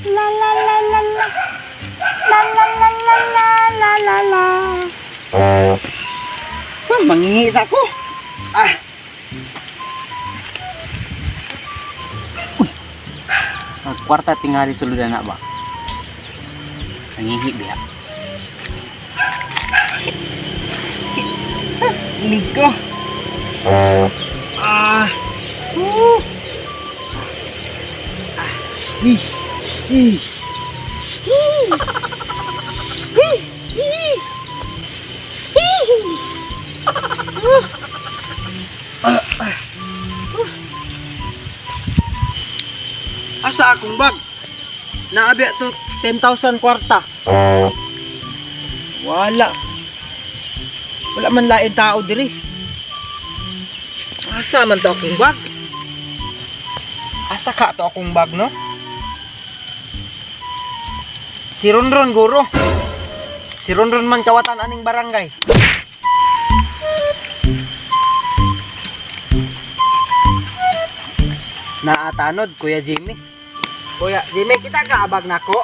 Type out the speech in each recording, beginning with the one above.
La la la la la. La la la la la la la la. Mangingis ako. Kwarta tingali sulod na ba? Nangihi biya. Inig ko. Asa akong bag? Naabi to 10,000 kwarta. Wala. Wala man lain tao diri. Asa man to akong bag? Asa ka to akong bag, no? Si Ronron guro. Si Ronron man kawatan aning barangay. Naatanod, Kuya Jimmy. Kuya Jimmy, kita ka abag nako?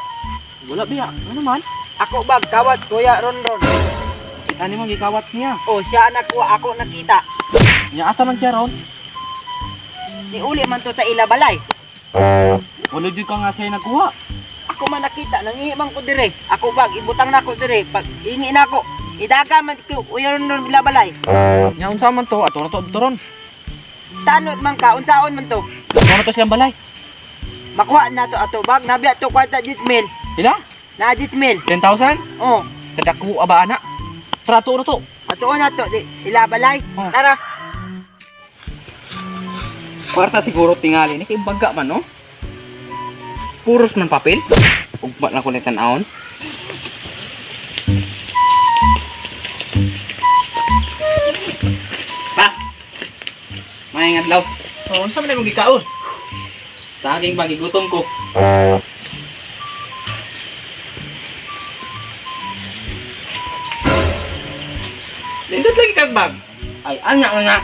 Wala biya. Ano man? Ako bag, kawat, Kuya Ronron. Kita ni mo gikawat niya. Oh, siya anak ko, ako nakita. Nya asa man siya ron? Ni uli man to sa ilabalay. Wala jud ka nga siya nakuha. Ako man nakita, nangihiman ko dire. Ako bag, ibutang nako dire. Pag ingi nako, idaga man ko, Kuya Ronron ilabalay. Nya unsa man to? Ato na to ron. Tanod man ka, unsaon man to? Ano to siyang balay? Makuha na to ato bag, nabiya to kwarta dismil. Pila? Na dismil. 10,000? Oh, Kadako aba ana. Trato na to. ato na to, ilabalay. Oh. Tara. Kwarta siguro tingali ni kay baga man no. Puros man papel. Ugma na ko ni tan-aon. Pa. May ngadlaw. Oh, unsa man imong gikaon? Sa aking bagigutom ko. Lindot lagi kag bag. Ay, anya nga.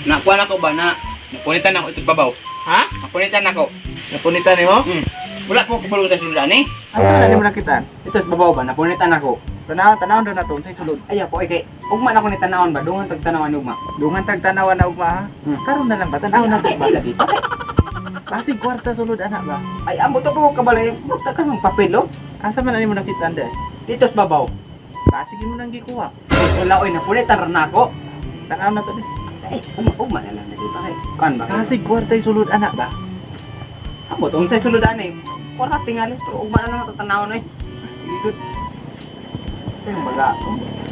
Nakuha na ko ba na napunitan ako ito babaw? Ha? Napunitan ako. Napunitan ni mo? Wala ko kabalo ta sulod ani. Ano na mo nakita? Ito babaw ba napunitan ako. Tanaw do na to sa sulod. Ay ako kay ugma na ko ni tanawon ba? Dungan tag tanawan ugma. Dungan tag tanawan na ugma ha. Karon na lang ba tanaw na to ba dito? Basig kwarta sulod anak ba? Ay amo to ko kabalay. Basta ka ng papel oh. Asa man ani mo nakita ande? Dito sa babaw. Basig mo nang gikuha. Wala oy napunitan ra na ako. Tanaw na to di. Ay, ugma na lang na dito kay. Kan ba? Basig kwarta sulod anak ba? Amo to unsay sulod ani? Wala tingali pero ugma na lang tatanawon oy. Igod. Sino baga?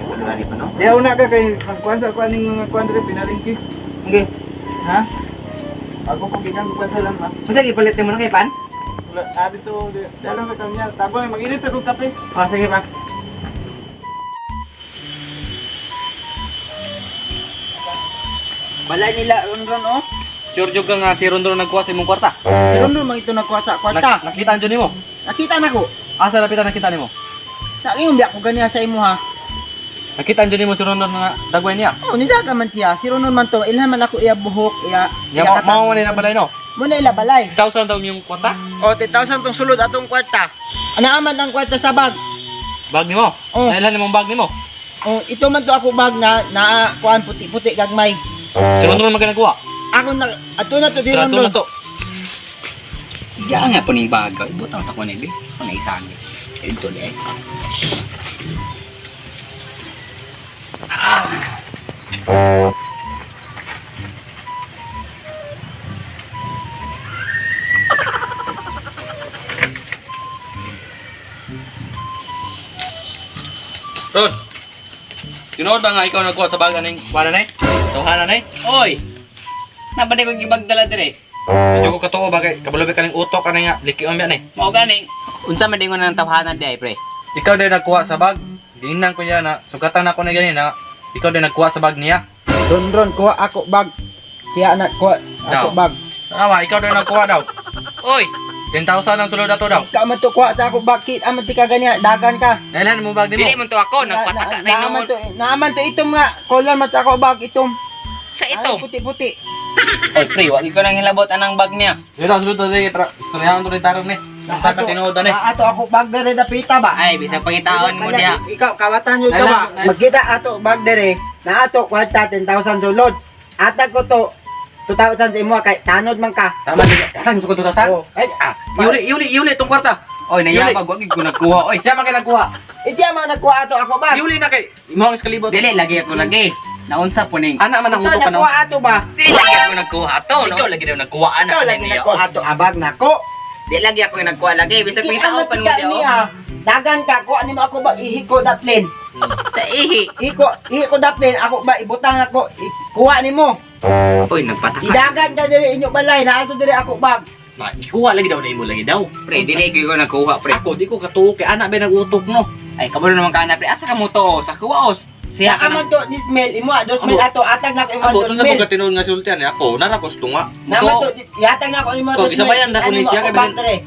Wala ni pa no? Di una ka kay magkuan sa kuan ning mga kuan dire pinalingki. Okay. Ha? Ako ko gikan kuan sa lang ba? Unsa gipalit mo na kay pan? Wala abi to dalang ka kanya. Tabang mag-init ako kape. Oh, sige pa. Balay nila Ronron oh. Sure jud ka nga si Rondon nagkuha sa imong kwarta. Si Ronron man ito nagkuha sa kwarta. Nakita anjo nimo. Nakita na ko. Asa lapitan nakita nimo? Sa iyong biya ko ganiya sa imo ha. Nakita anjo nimo si Rondon nga dagway niya. Oh, nidaga man siya. Si Ronron man to. Ilhan man ako iya buhok, iya. Nya mao man na balay no. Muna ila balay. 1,000 daw yung kwarta. Oh, 10,000 tong sulod atong kwarta. Anaaman ang kwarta sa bag. Bag nimo. Oh. Dahil nimong bag nimo. Oh, ito man to ako bag na kuan puti-puti gagmay. Si Rondon maganakuha. Ako na ato na to di Trato Ronron. na to. Diyan nga po ning bagaw. Ibutang sa kuno ibi. Kuno isang. Ito di ay. Rod. Tinood ba nga ikaw nagkuha sa baga ning wala nay? Tuhanan nay? Oy. Nabade ko gibagdala dire. Medyo ko katuo ba kay kabalo ka ning utok ka nga liki on ba nay? Mao gani. Unsa man dingon nang tawhanan di ay pre? Ikaw din nagkuha sa bag. Ginan ko niya na sugatan ako na gani na ikaw din nagkuha sa bag niya. Ronron kuha ako bag. Kaya anak kuha ako Daw. bag. Tama, ikaw din nagkuha daw. Oy, 10,000 ang sulod ato daw. Ka man to kuha sa ako bag. Kit aman ti ka ganiya dagan ka. Dahilhan mo bag Dili nimo. man to ako nagpataka na Naaman noon to, naaman to itom nga. Color man sa ako bag itom. sa Ay, ito. puti-puti. Ay pre, wag ko nang hilabot anang bag niya. Dito sulod to di istoryahan to rin tarong ni. Sa ka tinuod na Ato ako bag dere dapita ba? Ay, bisag pangitaon mo diha. Ikaw kawatan yun ka ba? Magkita ato bag dere na ato kwarta 10,000 sulod. Atag ko to 2,000 sa imo kay tanod man ka. Tama din. Saan gusto ko to sa? Oh, ay Yuli tong kwarta. Oy, nayabag wag ko nagkuha. Oy, Siya man kay nagkuha. Iti man nagkuha ato ako bag. Yuli na kay imong iskalibot. dili lagi ako lagi. Naunsa po ning. Ana man ang Ito utok ka no. nagkuha ato ba? Dili lagi ako nagkuha to, no. Ikaw lagi daw nagkuha Ikaw lagi nagkuha ato abag nako. Di lagi ako yung nagkuha lagi. Bisag Iti pangitaon ano pa mo tika diha. niya. Dagan ka kuha nimo ako ba ihiko daplin. Sa ihi. Ihiko daplin ako ba ibutang ako kuha nimo. Oy, nagpataka. Idagan ka diri inyo balay na ato diri ako bag. Kuha lagi daw na imo lagi daw. Pre, dili ko nagkuha, pre. Ako di ko katuo kay ana ba nagutok no. Ay, kabalo naman ka na, pre. Asa ka mo to? Sa kuwaos. Siya Siya ka na. man to this mail imo dos mail ato atag na ko imo Abo dos tun sa mail. mga tinuod nga sultian ako nara ko tunga. Naman to yatag na ko imo Ko gisabayan na ko ni siya kay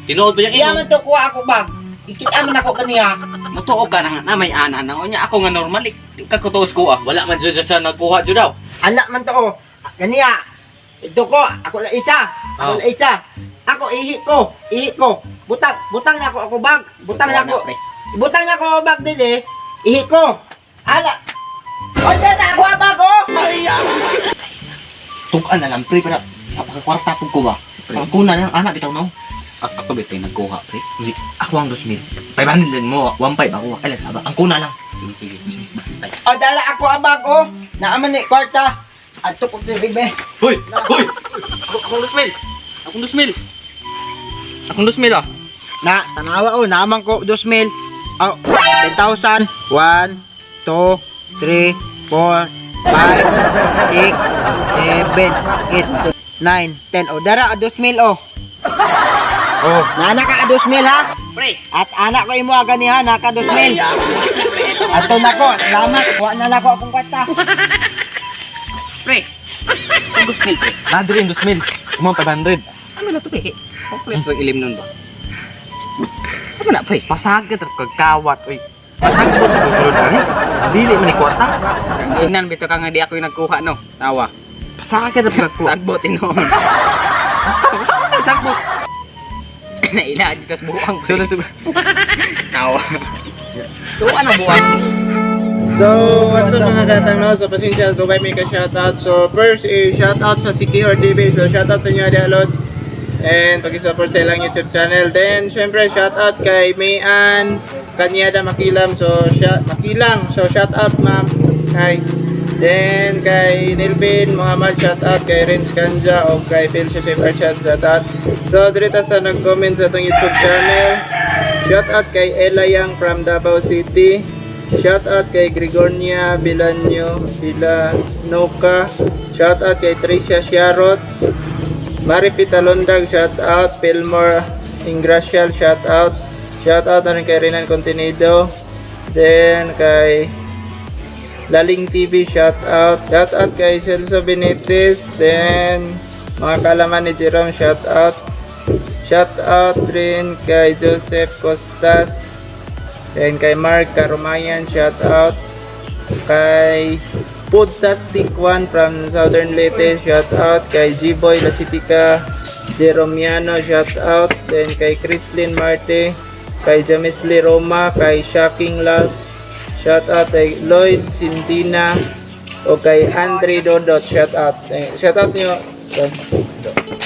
tinuod pa yang Iya imo. man to kuha ako bag. Ikita man ako kaniya. Mutuo ka na may ana na. Onya ako nga normal. Di ka kutuos ko ah. Wala man jud siya nagkuha jud daw. Ala man to oh. Kaniya. Ito ko, ako la isa. Ako la isa. Ako ihi ko. Butang na ako bag. Butang na ako. pre. Butang na ako bag dili. Ihi ko. Ala. O dyan na ako bag oh. Tukan na lang pre para napakakwarta pug ko ba. Ang kuna nang anak bitaw no. Ako bitay nagkuha pre. Hindi ako ang 2,000. 500 din mo, 1.5 ako. Ay lang ang kuna lang. Sige. O dala ako ang bag oh. Naaman ni kwarta. At tukok ni Ribe. Hoy! Akong 2,000. Akong 2,000 ah. Na, tanawa oh, naman ko 2,000. Oh, 10,000. 1, 2, 3, 4, 5, 6, 7, 8, 9, 10. Oh, dara 2,000 oh. Oh, nana ka 2,000 ha. Pre. At anak ko imo agani ha, naka 2,000. Ato na ko, salamat. Kuha na ako akong kwarta. Pre. Ang gusto ni pre. Nadri 2,000. Mo 500. Ano na to pre? Okay, pag ilim nun ba? Ano na pre? Pasagad ra kagkawat oy. Pasagad ra sulod ani. Dili man ni kwarta. Ingnan bito ka nga di ako yung nagkuha no. Tawa. Pasagad ra kagkuha. Sagbot inoon. Sagbot. Naila dito sa buwang pre. Sulod. Tawa. So ano buwang? So, what's up mga katang no? So, pasensya, dugay may ka-shoutout. So, first, shoutout sa Siki or DB. So, shoutout sa inyo, Adi Alods. And pag-support sa ilang YouTube channel. Then, syempre, shoutout kay Mayan Kanyada Makilam. So, Makilang. So, shoutout ma'am. Hi. Then, kay Nilbin Muhammad, shoutout. Kay Renz Kanja o kay Phil Joseph Archat, shoutout. So, dirita sa nag-comment sa itong YouTube channel. Shoutout kay Elayang from Davao City. Shoutout kay Gregornia Villanoca. Shoutout kay Tricia Sharot. Mari Pitalondag, shoutout. Pilmore Ingracial, shoutout. Shoutout na rin kay Renan Contenido. Then kay Laling TV, shoutout. Shoutout kay Celso Benitez. Then mga kalaman ni Jerome, shoutout. Shoutout rin kay Joseph Costas. Then kay Mark Karumayan, shout out. Kay Podtastic One from Southern Leyte, shout out. Kay G-Boy Lasitica Jeromiano, shout out. Then kay Chrislyn Marte, kay Jamisli Roma, kay Shocking Love, shout out. Kay Lloyd Sintina o kay Andre Dodot, shout out. Shout out nyo.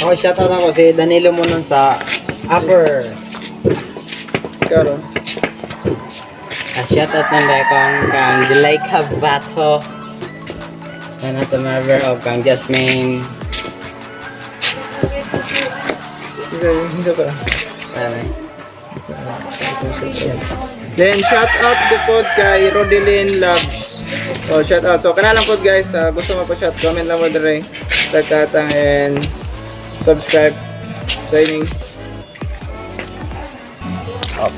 Oh, shout out ako si Danilo Munon sa Upper. Karon. Shoutout na dahil kang Jalaika Bato. And at the member of kang Jasmine. Hindi pa. Ano? Then shout out to pod kay Rodelyn Loves. So shout out. So kanalang pod guys, gusto mo pa shout, comment lang mo dire. Tagkatang and subscribe. Signing. Up.